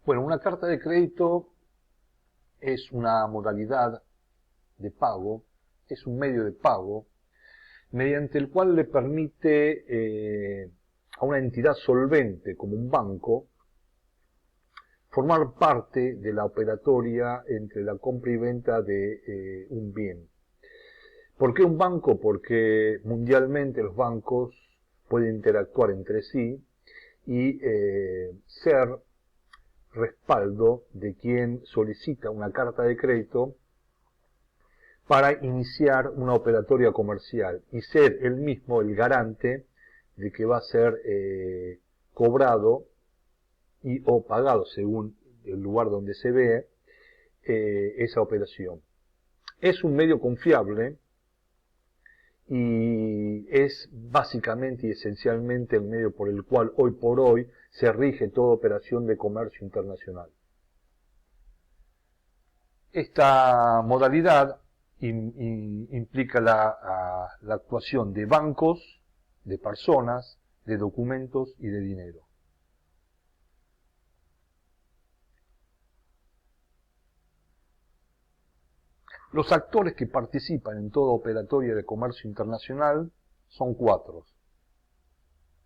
Bueno, una carta de crédito es una modalidad de pago, es un medio de pago mediante el cual le permite a una entidad solvente como un banco formar parte de la operatoria entre la compra y venta de un bien. ¿Por qué un banco? Porque mundialmente los bancos pueden interactuar entre sí y ser respaldo de quien solicita una carta de crédito para iniciar una operatoria comercial y ser él mismo el garante de que va a ser cobrado y o pagado según el lugar donde se ve esa operación. Es un medio confiable y es básicamente y esencialmente el medio por el cual hoy por hoy se rige toda operación de comercio internacional. Esta modalidad implica la actuación de bancos, de personas, de documentos y de dinero. Los actores que participan en toda operatoria de comercio internacional son 4,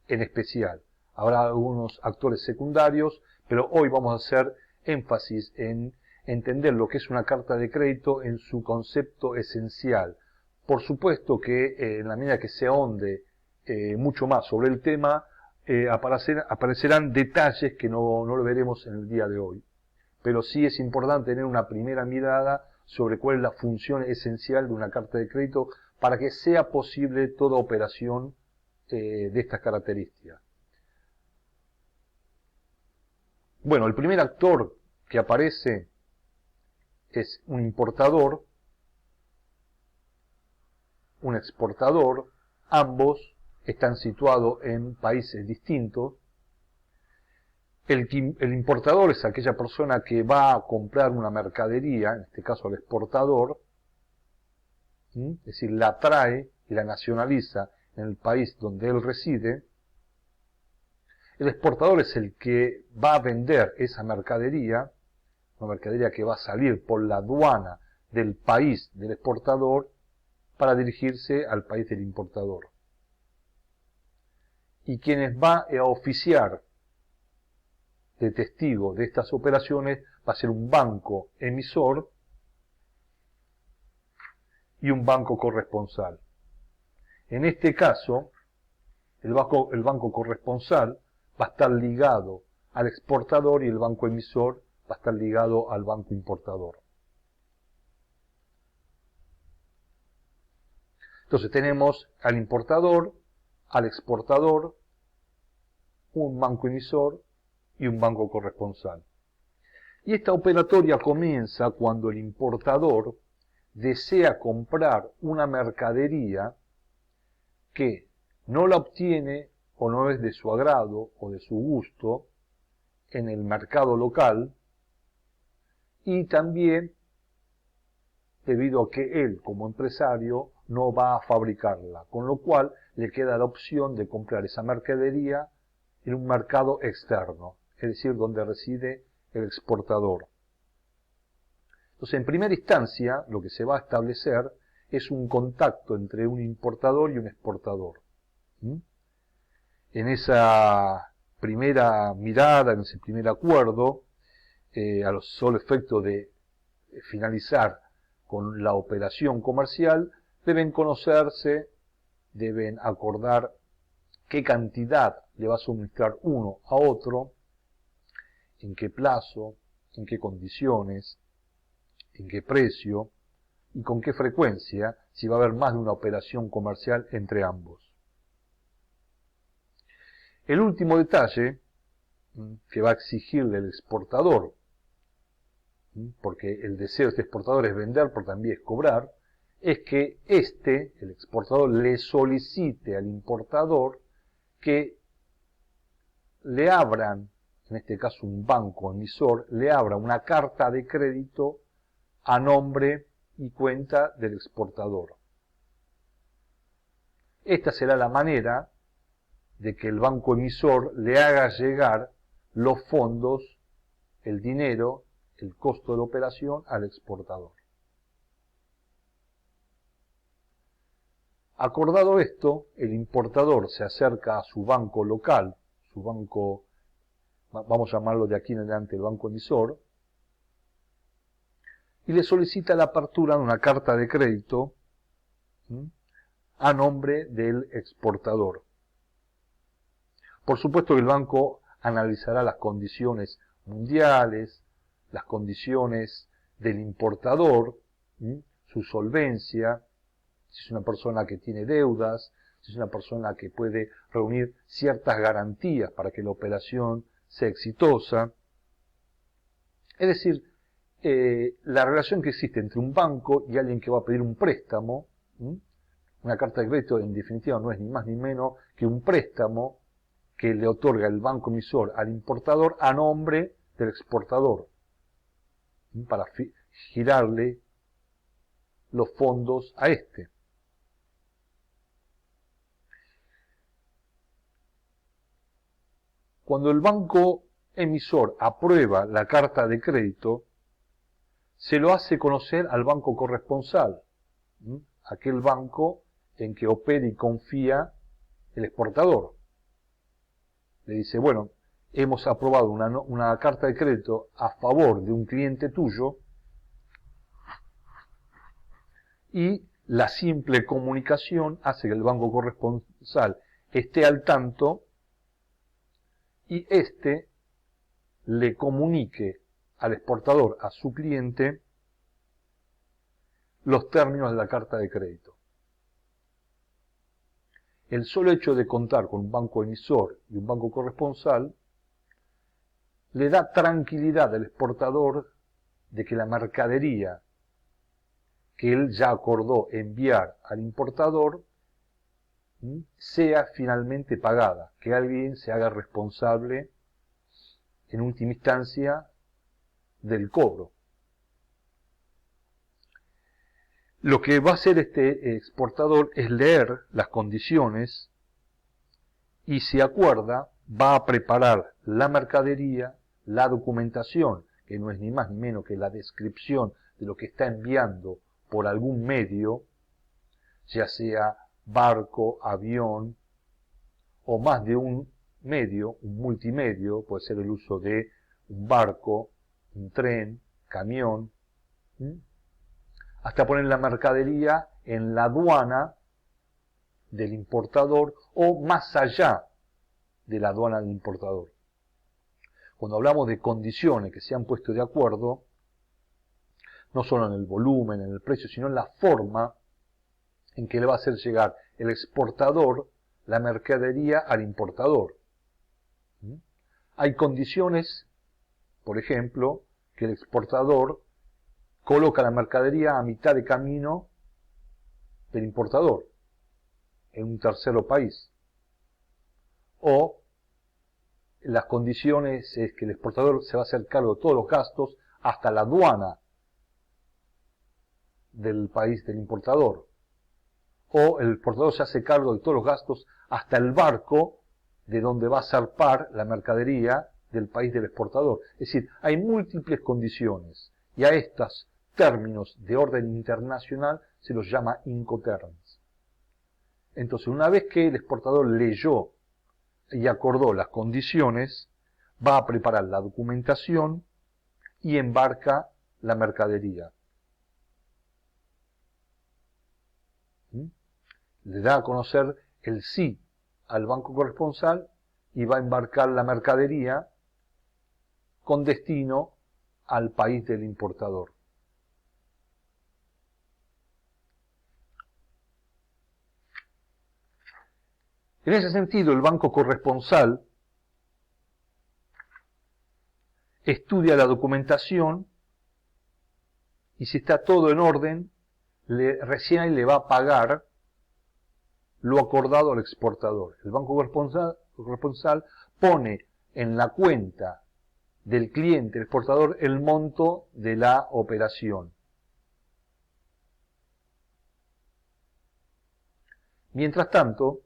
en especial. Habrá algunos actores secundarios, pero hoy vamos a hacer énfasis en entender lo que es una carta de crédito en su concepto esencial. Por supuesto que en la medida que se ahonde mucho más sobre el tema, aparecerán detalles que no lo veremos en el día de hoy. Pero sí es importante tener una primera mirada sobre cuál es la función esencial de una carta de crédito para que sea posible toda operación de estas características. Bueno, el primer actor que aparece es un importador, un exportador, ambos están situados en países distintos. El importador es aquella persona que va a comprar una mercadería, en este caso el exportador, es decir, la trae y la nacionaliza en el país donde él reside. El exportador es el que va a vender esa mercadería, una mercadería que va a salir por la aduana del país del exportador para dirigirse al país del importador. Y quienes va a oficiar de testigo de estas operaciones va a ser un banco emisor y un banco corresponsal. En este caso, el banco corresponsal va a estar ligado al exportador y el banco emisor va a estar ligado al banco importador. Entonces tenemos al importador, al exportador, un banco emisor y un banco corresponsal. Y esta operatoria comienza cuando el importador desea comprar una mercadería que no la obtiene o no es de su agrado o de su gusto en el mercado local, y también debido a que él como empresario no va a fabricarla, con lo cual le queda la opción de comprar esa mercadería en un mercado externo, es decir, donde reside el exportador. Entonces, en primera instancia, lo que se va a establecer es un contacto entre un importador y un exportador. En esa primera mirada, en ese primer acuerdo, a los solo efecto de finalizar con la operación comercial, deben conocerse, deben acordar qué cantidad le va a suministrar uno a otro, en qué plazo, en qué condiciones, en qué precio y con qué frecuencia, si va a haber más de una operación comercial entre ambos. El último detalle que va a exigirle el exportador, porque el deseo de este exportador es vender, pero también es cobrar, es que el exportador, le solicite al importador que le abran, en este caso un banco emisor, le abra una carta de crédito a nombre y cuenta del exportador. Esta será la manera de que el banco emisor le haga llegar los fondos el dinero, el costo de la operación, al exportador. Acordado esto, el importador se acerca a su banco local, su banco, vamos a llamarlo de aquí en adelante el banco emisor, y le solicita la apertura de una carta de crédito a nombre del exportador. Por supuesto que el banco analizará las condiciones mundiales, las condiciones del importador, su solvencia, si es una persona que tiene deudas, si es una persona que puede reunir ciertas garantías para que la operación sea exitosa. Es decir, la relación que existe entre un banco y alguien que va a pedir un préstamo, una carta de crédito en definitiva no es ni más ni menos que un préstamo que le otorga el banco emisor al importador a nombre del exportador, para girarle los fondos a este. Cuando el banco emisor aprueba la carta de crédito, se lo hace conocer al banco corresponsal, aquel banco en que opera y confía el exportador. Le dice, bueno, hemos aprobado una carta de crédito a favor de un cliente tuyo y la simple comunicación hace que el banco corresponsal esté al tanto y éste le comunique al exportador, a su cliente, los términos de la carta de crédito. El solo hecho de contar con un banco emisor y un banco corresponsal le da tranquilidad al exportador de que la mercadería que él ya acordó enviar al importador sea finalmente pagada, que alguien se haga responsable en última instancia del cobro. Lo que va a hacer este exportador es leer las condiciones y si acuerda va a preparar la mercadería, la documentación, que no es ni más ni menos que la descripción de lo que está enviando por algún medio, ya sea barco, avión o más de un medio, un multimedio, puede ser el uso de un barco, un tren, camión, hasta poner la mercadería en la aduana del importador o más allá de la aduana del importador. Cuando hablamos de condiciones que se han puesto de acuerdo, no solo en el volumen, en el precio, sino en la forma en que le va a hacer llegar el exportador la mercadería al importador. Hay condiciones, por ejemplo, que el exportador coloca la mercadería a mitad de camino del importador, en un tercer país. O las condiciones es que el exportador se va a hacer cargo de todos los gastos hasta la aduana del país del importador. O el exportador se hace cargo de todos los gastos hasta el barco de donde va a zarpar la mercadería del país del exportador. Es decir, hay múltiples condiciones y a estos términos de orden internacional se los llama Incoterms. Entonces, una vez que el exportador leyó y acordó las condiciones, va a preparar la documentación y embarca la mercadería. Le da a conocer el sí al banco corresponsal y va a embarcar la mercadería con destino al país del importador. En ese sentido, el banco corresponsal estudia la documentación y si está todo en orden, recién le va a pagar lo acordado al exportador. El banco corresponsal pone en la cuenta del cliente, el exportador, el monto de la operación. Mientras tanto,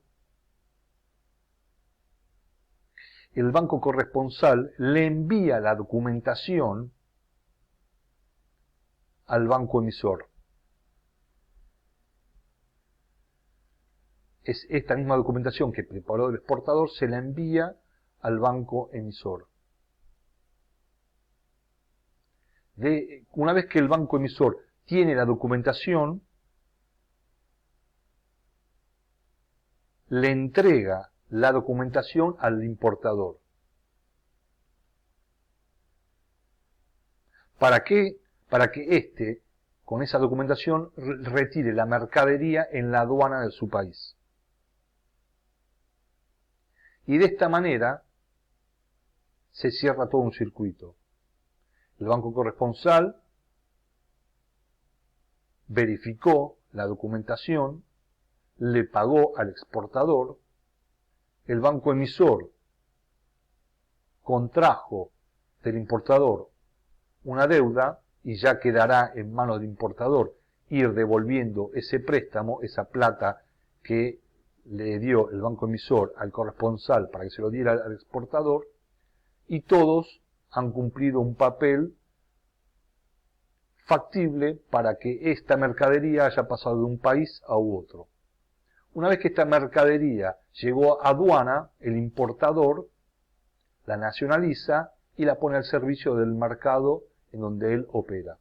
el banco corresponsal le envía la documentación al banco emisor. Es esta misma documentación que preparó el exportador, se la envía al banco emisor. Una vez que el banco emisor tiene la documentación, le entrega la documentación al importador. ¿Para qué? Para que éste, con esa documentación, retire la mercadería en la aduana de su país. Y de esta manera se cierra todo un circuito. El banco corresponsal verificó la documentación, le pagó al exportador, el banco emisor contrajo del importador una deuda y ya quedará en manos del importador ir devolviendo ese préstamo, esa plata que le dio el banco emisor al corresponsal para que se lo diera al exportador, y todos han cumplido un papel factible para que esta mercadería haya pasado de un país a otro. Una vez que esta mercadería llegó a aduana, el importador la nacionaliza y la pone al servicio del mercado en donde él opera.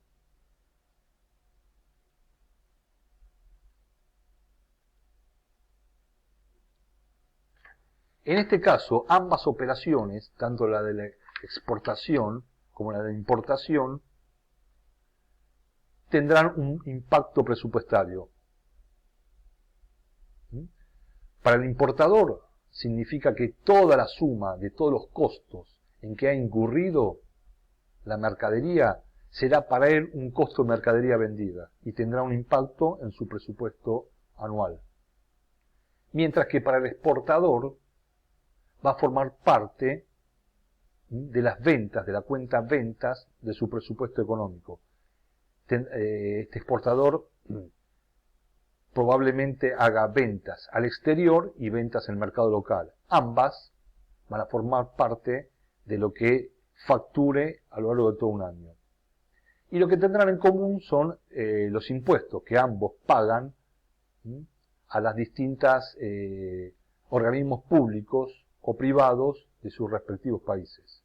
En este caso, ambas operaciones, tanto la de la exportación como la de la importación, tendrán un impacto presupuestario. Para el importador significa que toda la suma de todos los costos en que ha incurrido la mercadería será para él un costo de mercadería vendida y tendrá un impacto en su presupuesto anual. Mientras que para el exportador va a formar parte de las ventas, de la cuenta ventas de su presupuesto económico. Este exportador probablemente haga ventas al exterior y ventas en el mercado local. Ambas van a formar parte de lo que facture a lo largo de todo un año. Y lo que tendrán en común son los impuestos que ambos pagan a las distintas organismos públicos o privados de sus respectivos países.